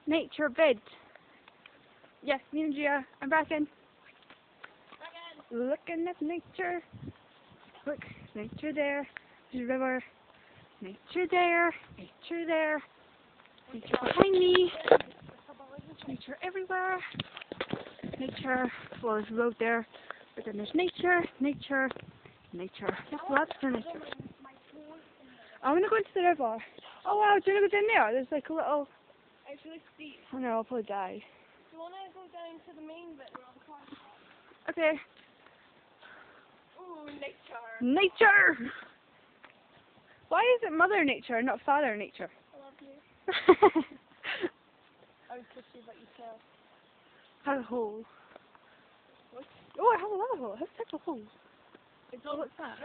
nature vid. Yes, me and Yeeah and bracken. Looking at nature. Look, nature there. There's a river. Nature there. Nature there. Nature behind me. Nature everywhere. Nature. Well, there's a road there. But then there's nature. Nature. Nature. Just lots for nature. I want to go into the river. Oh wow, do you want to go down there? There's like a little... It's really steep. Oh no, I'll probably die. Do you want to go down to the main bit where all the cars are? Okay. Ooh, nature. Nature! Why is it Mother Nature and not Father Nature? I love you. I would kiss you, but you can't. Has a hole. What? Oh, I have another hole. How type of hole? It's all What's that?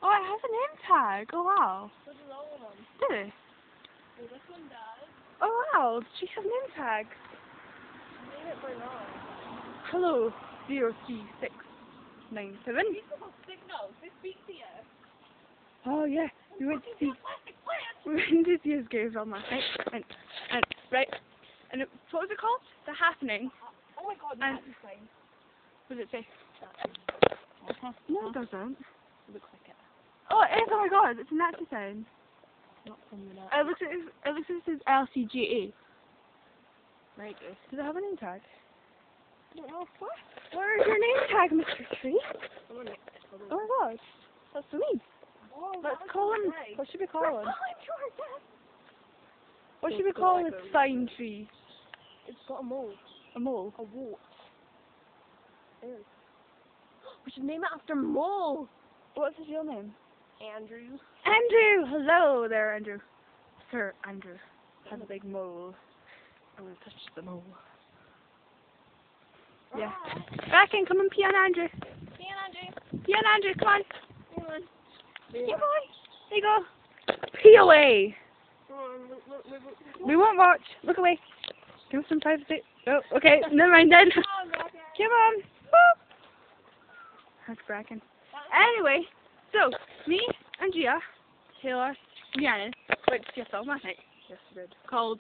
Oh, it has a name tag. Oh wow. There's a long one. Did it? Well, this one does. Oh wow, she has a name tag. Name it by now. Hello, 03697. These little signals, they speak to you. Oh yeah, we went to see his grave on last night, and right, and what was it called? The Happening. Oh my god, And- that's insane. What did it say? No, it doesn't. It looks like it. Oh, it is. Oh my god, it's a Nazi sign. Not from the net. It looks like it says LCGA. Very good. Does it have a name tag? I don't know. What? Where's your name tag, Mr. Tree? Someone next to Oh my god, that's for me. Oh, Let's call him. What should we call him? Oh, George. What should we call this sign tree? It's got a mole. A mole. A wart. Ew. We should name it after Mole. What's his real name? Andrew. Andrew! Hello there, Andrew. Sir Andrew has a big mole. I want to touch the mole. Yeah. Bracken, come and pee on Andrew. See you, Andrew. Pee on Andrew, come on. Come on. Yeah, boy. There you go. Pee away. Come on. Look. We won't watch. Look away. Give us some privacy. Oh, okay. Never mind then. Come on, Bracken. Come on. Woo. That's Bracken. Anyway, so, me and Yeeah, Taylor, and Rhiannon went to see a film last night. Yes, we did. Called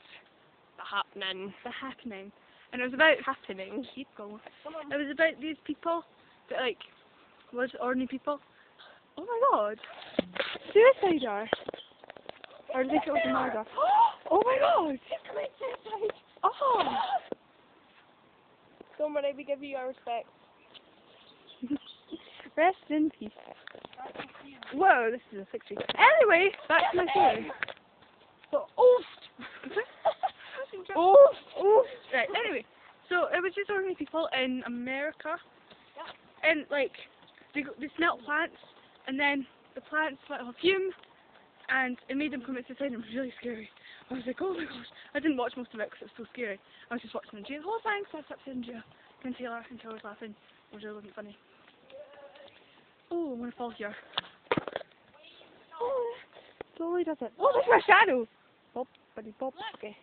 The Happening. The Happening. And it was about... Happening. Keep going. Come on. It was about these people that, like, was ordinary people. Oh my god. Suicide are. Or do you think it was a murder? Oh my god. Oh. Don't worry, we give you our respect. Rest in peace. Whoa, this is a victory. Anyway, back to my story. So, right, anyway. So, it was just ordinary people in America. And, like, they smelt plants, and then the plants let off fume, and it made them commit suicide, and it was really scary. I was like, oh my gosh. I didn't watch most of it because it was so scary. I was just watching Andrea the whole time, so I was upstairs Andrea and Taylor, and Taylor was laughing. It was really wasn't funny. Oh, I'm going to fall here. Oh, totally does it. Oh, look at my shadow! Pop, buddy, pop. Okay.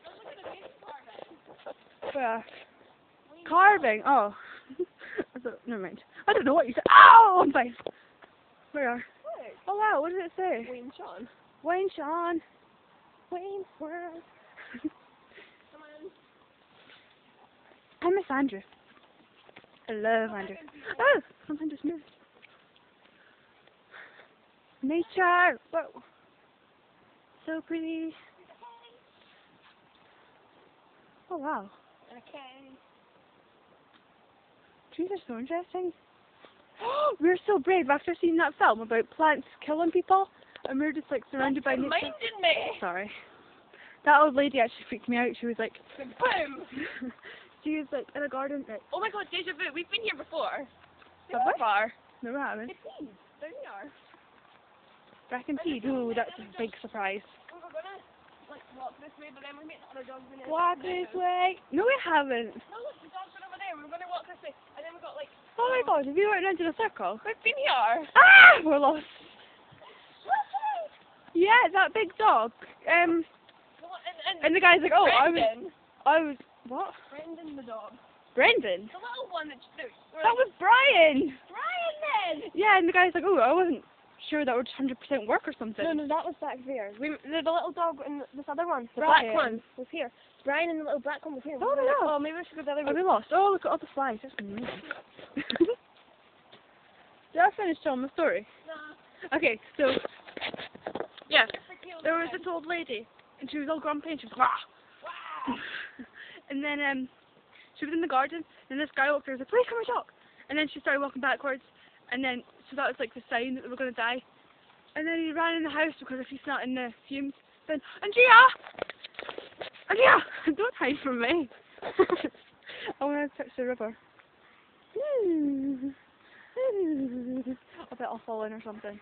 Where? Carving. Oh. I thought, never mind. I don't know what you said. Oh, I'm fine. Where? Oh wow, what did it say? Wayne Sean. Wayne Sean. Wayne's World. Come on. I miss Andrew. I love Andrew. Oh, something just moved. Nature. Whoa. So pretty. Oh wow. Okay. Trees are so interesting. We're so brave after seeing that film about plants killing people, and we're just like surrounded by nature. Reminded me. Sorry. That old lady actually freaked me out. She was like, Boom. she was like in a garden. Right. Oh my god, deja vu. We've been here before. Have we? Far. No, we haven't. It's peas. There we are. Bracken peed. Ooh, that's a big surprise. We were gonna like walk this way, but then we met other dogs in it. Walk this way. No, we haven't. No, look, the dogs were over there. We were gonna walk this way, and then we got like. Oh my god, have you went into the circle? We've been here. Ah! We're lost. Yeah, that big dog. And the guy's like, oh, Brendan. I was, what? Brendan the dog. Brendan? The little one that That was Brian! Brian then! Yeah, and the guy's like, oh, I wasn't sure that would 100% work or something. No, that was back there. The little dog and this other one, the Bracken. black one, was here. Brian and the little black one was here. Oh, they are. Oh, maybe we should go the other Are way. we lost? Oh, look at all the flies. That's amazing. Did I finish telling my story? No. Okay, so, yeah, there was this old lady, and she was all grumpy, and she was wah. And then, she was in the garden, and this guy walked her and was like, please come and talk. And then she started walking backwards, and then, so that was like the sign that they were going to die. And then he ran in the house because if he's not in the fumes, then, Andrea! Andrea! Don't hide from me. I want to touch the river. I bet I'll fall in or something.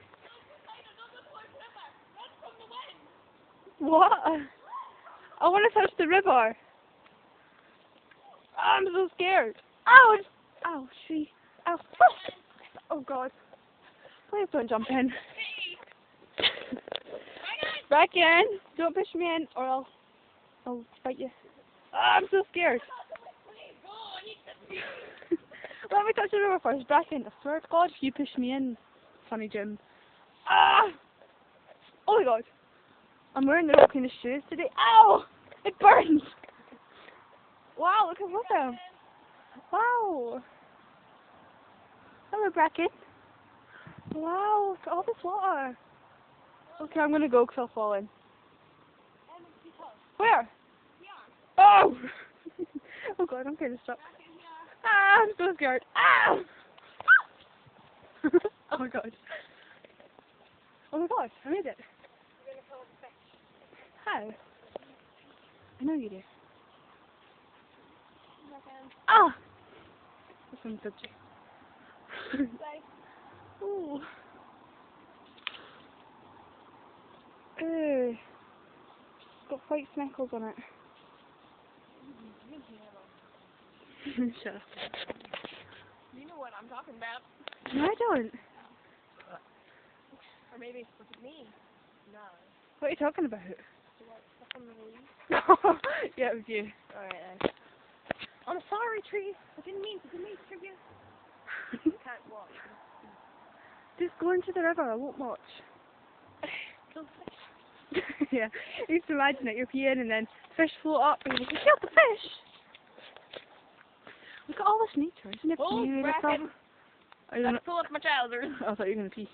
What? I want to touch the river. I'm so scared. Ow! Ow, she. Ow. Oh God. Please don't jump in. Bracken, don't push me in or I'll fight you. I'm so scared. Let me touch the river first. Bracken, I swear to God, if you push me in, funny Jim. Ah! Oh my God. I'm wearing the wrong kind of shoes today. Ow! It burns! Wow, look at them. Wow. Hello, Bracken. Wow, look at all this water. Okay, I'm gonna go because I'll fall in. Where? Oh! Oh God, I'm kind of stuck. Ah, I'm so scared. Ah! Oh my God. Oh my God, I made it. How? I know you do. Ah! This one's dodgy. Ooh. It's got white speckles on it. Shut up. You know what I'm talking about. No, I don't. Or maybe was it me? No. What are you talking about? Stuff on the leaves. Yeah, it was you. Alright then. I'm sorry, Tree. I didn't mean to trigger you. Can't watch. Just go into the river, I won't watch. Kill fish. Yeah, I used to imagine it, you're peeing and then fish float up and you kill the fish! Look at all this nature, isn't it beautiful? Bracken. Are you Let's gonna... pull up my trousers. Oh, I thought you were going to pee.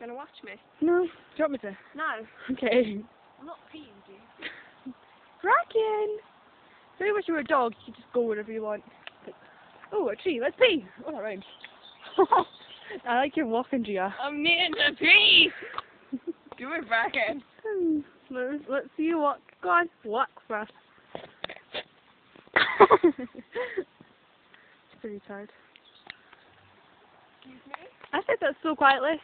Gonna watch me? No, do you want me to? No. Okay. I'm not peeing, dude. Bracken! If you wish you were a dog, you could just go wherever you want. Oh, a tree, let's pee! Oh, that rhymes. I like your walking, Yeeah. I'm meaning to pee! Give me Bracken. Let's see you walk. Go on, walk for us. It's pretty tired. Excuse me? I said that so quietly.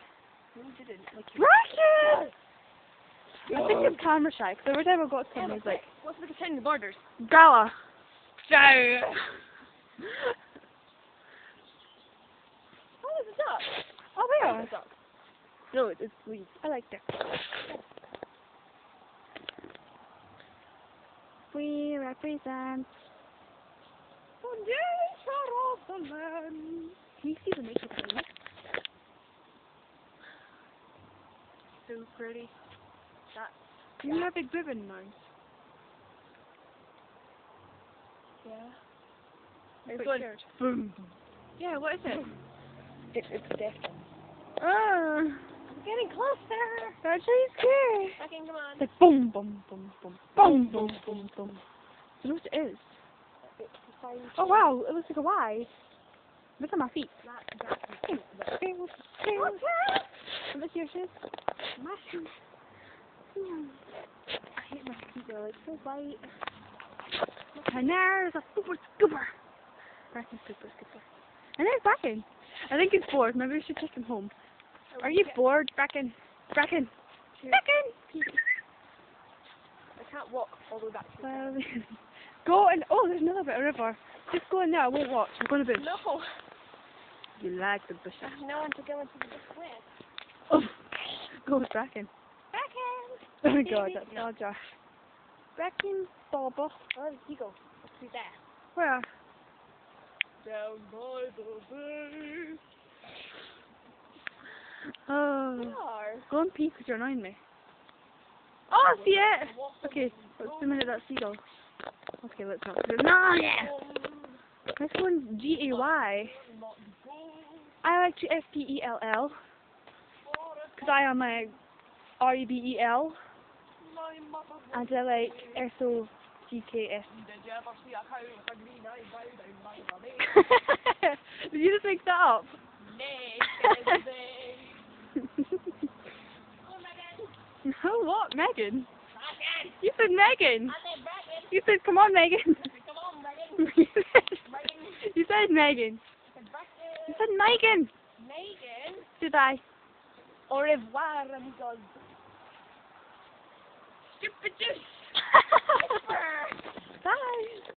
No, you didn't. Like Bracken! I think it's camera shy, because every time I got to him, he's like, what's the contain the borders? Gala. So. Oh, there's a duck. Oh, there. There's a duck. No, it's sweet. I like that. We represent the nature of the land. Can you see the nature of the land? So pretty. That's... You have a big ribbon nose. Yeah. It's going... scared. Boom. Yeah, what is it? It's death. Ah. I'm getting closer. That's really scary. Bracken, come on. It's like boom, boom, boom, boom, boom, boom, boom, boom. Do you know what it is? It's a sign. Oh wow, it looks like a Y. Look at my feet. That's Let me see your shoes. My shoes. I hate my feet, they're like so white. And there's a super scooper. Bracken super scooper. And there's Bracken. I think he's bored. Maybe we should take him home. Are you bored, Bracken? Bracken! Bracken! I can't walk all the way back to the Well, go and... Oh, there's another bit of river. Just go in there. I won't watch. I'm going to bush. No. You like the bushes. I have no one to go into the bush with. Oh, go with Bracken. Bracken! Oh my God, that's No. all Josh. Bracken, Baba. Where did he go? Let's do that. Where? Down by the bay. Oh. are. Go and pee because you're annoying me. Oh, I see it! Okay, let's zoom in at that seagull. Okay, let's not. No, yeah! This one's G-A-Y. I like to F-P-E-L-L. Because I am a R-E-B-E-L. And I like S-O-C-K-S. Did you just make that up? No, what? Megan? You said Megan. You said, come on, Megan. You said Megan. You said Megan. Megan? Did I? Au revoir, amigos. Stupid juice. Bye.